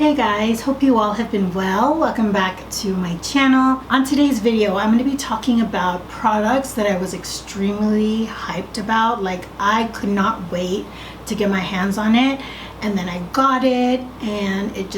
Hey guys, hope you all have been well. Welcome back to my channel. On today's video, I'm going to be talking about products that I was extremely hyped about. Like, I could not wait to get my hands on it, and then I got it and it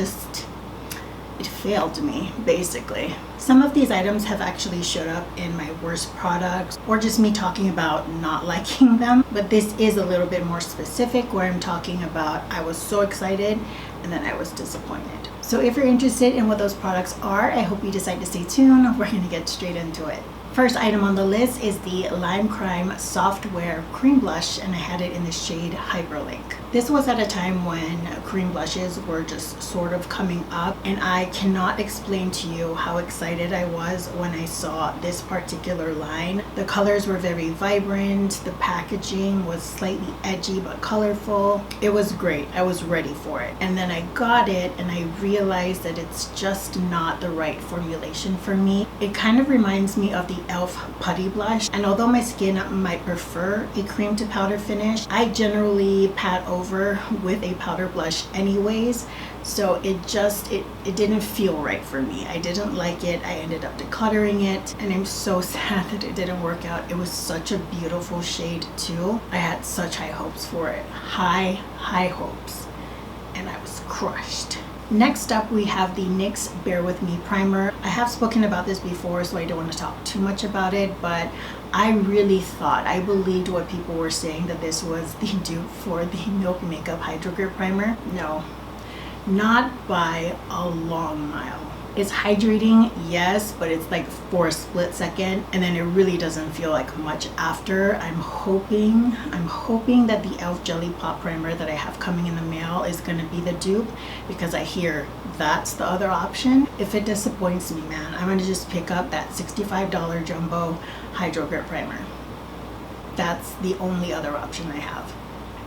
failed me, basically. Some of these items have actually showed up in my worst products or just me talking about not liking them, but this is a little bit more specific where I'm talking about I was so excited and then I was disappointed. So if you're interested in what those products are, I hope you decide to stay tuned. We're going to get straight into it. First item on the list is the Lime Crime Softwear Cream Blush, and I had it in the shade Hyperlink. This was at a time when cream blushes were just sort of coming up, and I cannot explain to you how excited I was when I saw this particular line. The colors were very vibrant, the packaging was slightly edgy but colorful. It was great. I was ready for it. And then I got it and I realized that it's just not the right formulation for me. It kind of reminds me of the e.l.f. putty blush, and although my skin might prefer a cream to powder finish, I generally pat over with a powder blush anyways, so it didn't feel right for me. I didn't like it. I ended up decluttering it, and I'm so sad that it didn't work out. It was such a beautiful shade too. I had such high hopes for it, high hopes, and I was crushed. Next up, we have the NYX Bear With Me primer. I have spoken about this before, so I don't want to talk too much about it, but I believed what people were saying, that this was the dupe for the Milk Makeup Hydro Grip primer. No, not by a long mile. It's hydrating, yes, but it's like for a split second, and then it really doesn't feel like much after. I'm hoping that the e.l.f. Jelly Pop primer that I have coming in the mail is gonna be the dupe, because I hear that's the other option. If it disappoints me, man, I'm gonna just pick up that $65 jumbo Hydro Grip primer. That's the only other option I have.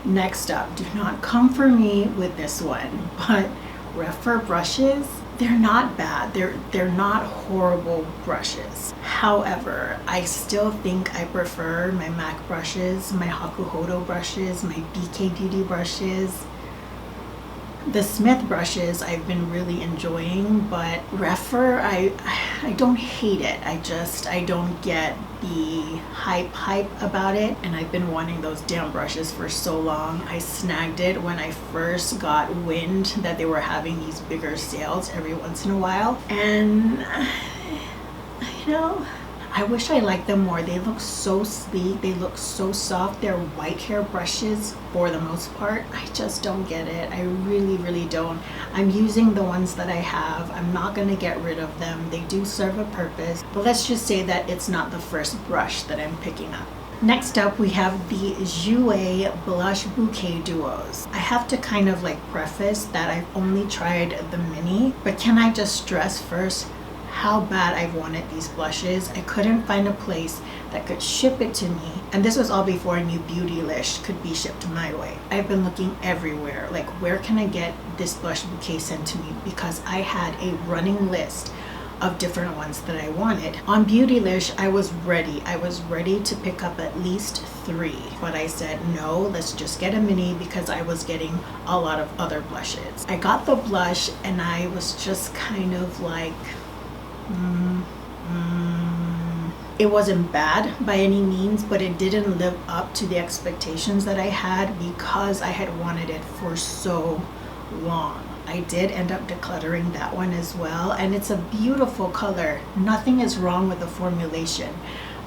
Next up, do not come for me with this one, but Rephr Brushes, they're not bad. They're not horrible brushes. However, I still think I prefer my MAC brushes, my Hakuhodo brushes, my BK Beauty brushes. The Smith brushes I've been really enjoying, but Rephr, I don't hate it. I don't get the hype about it, and I've been wanting those damn brushes for so long. I snagged it when I first got wind that they were having these bigger sales every once in a while, and you know, I wish I liked them more. They look so sleek, they look so soft. They're white hair brushes for the most part. I just don't get it. I really don't. I'm using the ones that I have. I'm not gonna get rid of them. They do serve a purpose, but let's just say that it's not the first brush that I'm picking up. Next up, we have the Jouer Blush Bouquet Duos. I have to kind of like preface that I've only tried the mini, but can I just stress first how bad I've wanted these blushes. I couldn't find a place that could ship it to me, and this was all before I knew Beautylish could be shipped my way. I've been looking everywhere, like, where can I get this blush bouquet sent to me, because I had a running list of different ones that I wanted. On Beautylish, I was ready to pick up at least 3, but I said no, let's just get a mini, because I was getting a lot of other blushes. I got the blush and I was just kind of like, it wasn't bad by any means, but it didn't live up to the expectations that I had, because I had wanted it for so long. I did end up decluttering that one as well, and it's a beautiful color. Nothing is wrong with the formulation,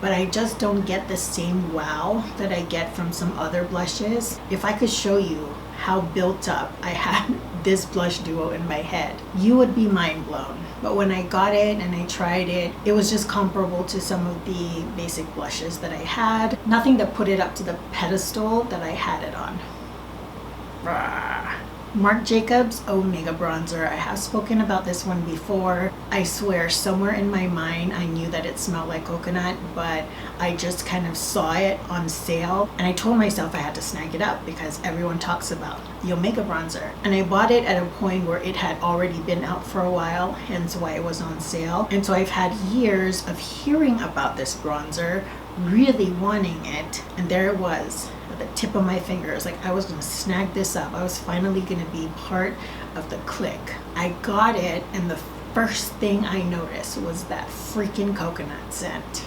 but I just don't get the same wow that I get from some other blushes. If I could show you how built up I had this blush duo in my head, you would be mind blown. But when I got it and I tried it, it was just comparable to some of the basic blushes that I had. Nothing that put it up to the pedestal that I had it on. Marc Jacobs Omega Bronzer. I have spoken about this one before. I swear, somewhere in my mind, I knew that it smelled like coconut, but I just kind of saw it on sale, and I told myself I had to snag it up because everyone talks about the Omega Bronzer. And I bought it at a point where it had already been out for a while, hence why it was on sale. And so I've had years of hearing about this bronzer, really wanting it, and there it was at the tip of my fingers. Like, I was gonna snag this up. I was finally gonna be part of the clique. I got it, and the first thing I noticed was that freaking coconut scent.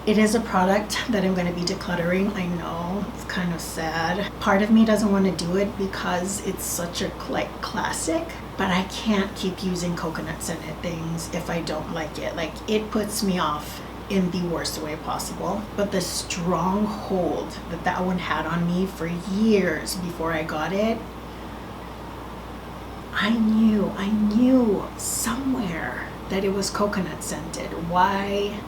It is a product that I'm going to be decluttering. I know, it's kind of sad. Part of me doesn't want to do it because it's such a classic, but I can't keep using coconut scented things if I don't like it. Like, it puts me off in the worst way possible. But the strong hold that one had on me for years before I got it, I knew somewhere that it was coconut scented. Why?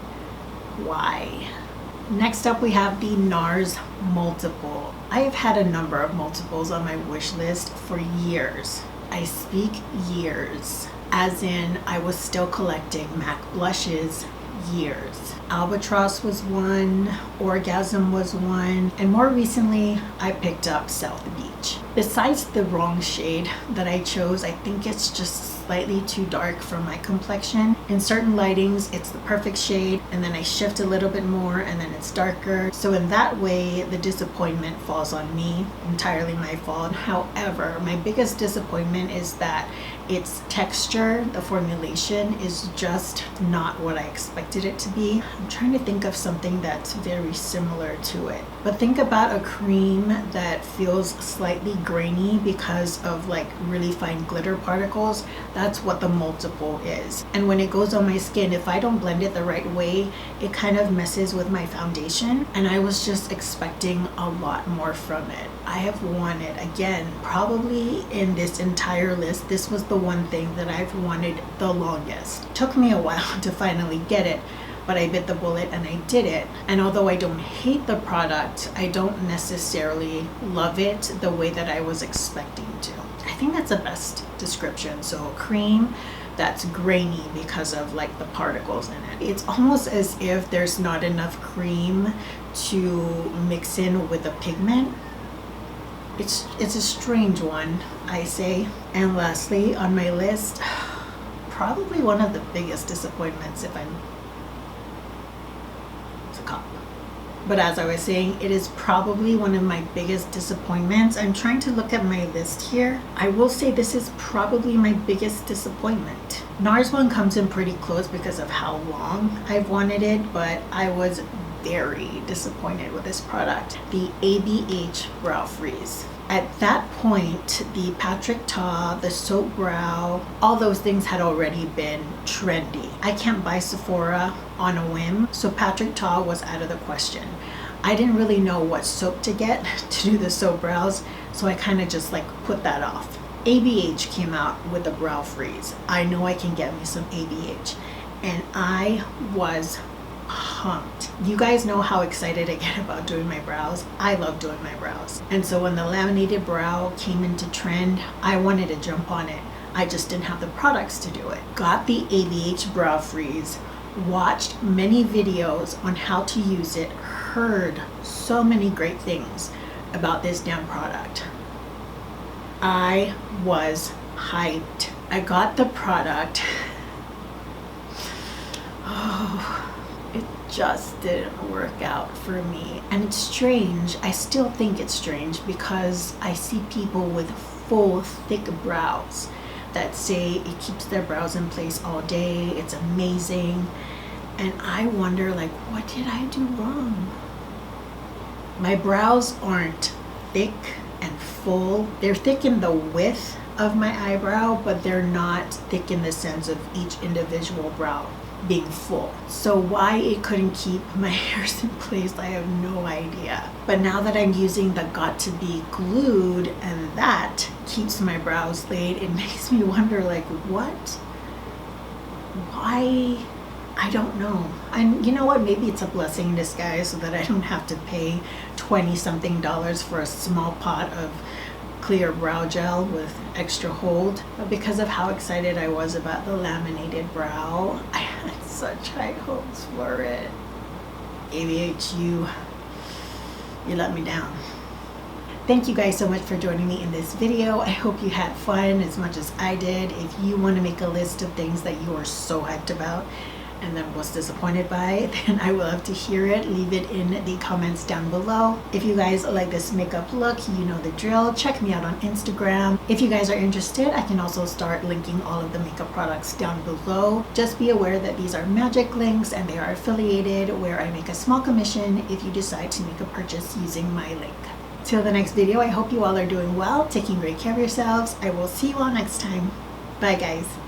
Next up, we have the NARS multiple. I have had a number of multiples on my wish list for years. I speak years, as in I was still collecting MAC blushes years. Albatross was one, Orgasm was one, and more recently I picked up South Beach. Besides the wrong shade that I chose, I think it's just slightly too dark for my complexion. In certain lightings it's the perfect shade, and then I shift a little bit more and then it's darker. So in that way the disappointment falls on me, entirely my fault. However, my biggest disappointment is that its texture, the formulation, is just not what I expected it to be. I'm trying to think of something that's very similar to it. But think about a cream that feels slightly grainy because of like really fine glitter particles. That's what the multiple is. And when it goes on my skin, if I don't blend it the right way, it kind of messes with my foundation. And I was just expecting a lot more from it. I have wanted, again, probably in this entire list, this was the one thing that I've wanted the longest. Took me a while to finally get it, but I bit the bullet and I did it. And although I don't hate the product, I don't necessarily love it the way that I was expecting to. I think that's the best description. So a cream that's grainy because of like the particles in it. It's almost as if there's not enough cream to mix in with the pigment. It's a strange one, I say. And lastly on my list, probably one of the biggest disappointments it's a cup. But as I was saying, it is probably one of my biggest disappointments. I'm trying to look at my list here. I will say this is probably my biggest disappointment. NARS one comes in pretty close because of how long I've wanted it, but I was very disappointed with this product. The ABH Brow Freeze. At that point, the Patrick Ta, the soap brow, all those things had already been trendy. I can't buy Sephora on a whim, so Patrick Ta was out of the question. I didn't really know what soap to get to do the soap brows, so I kind of just like put that off. ABH came out with the brow freeze. I know I can get me some ABH, and I was pumped. You guys know how excited I get about doing my brows. I love doing my brows. And so when the laminated brow came into trend, I wanted to jump on it. I just didn't have the products to do it. Got the ABH Brow Freeze, watched many videos on how to use it, heard so many great things about this damn product. I was hyped. I got the product. Oh, it just didn't work out for me. And it's strange. I still think it's strange because I see people with full thick brows that say it keeps their brows in place all day. It's amazing. And I wonder, like, what did I do wrong? My brows aren't thick and full. They're thick in the width of my eyebrow, but they're not thick in the sense of each individual brow being full. So why it couldn't keep my hairs in place, I have no idea. But now that I'm using the Got To Be Glued, and that keeps my brows laid, it makes me wonder, like, what? Why? I don't know. And you know what? Maybe it's a blessing in disguise so that I don't have to pay $20-something for a small pot of clear brow gel with extra hold. But because of how excited I was about the laminated brow, I had such high hopes for it. ABH, you let me down. Thank you guys so much for joining me in this video. I hope you had fun as much as I did. If you want to make a list of things that you are so hyped about, and then was disappointed by, then I will love to hear it. Leave it in the comments down below. If you guys like this makeup look, you know the drill. Check me out on Instagram. If you guys are interested, I can also start linking all of the makeup products down below. Just be aware that these are magic links and they are affiliated, where I make a small commission if you decide to make a purchase using my link. Till the next video, I hope you all are doing well, taking great care of yourselves. I will see you all next time. Bye guys.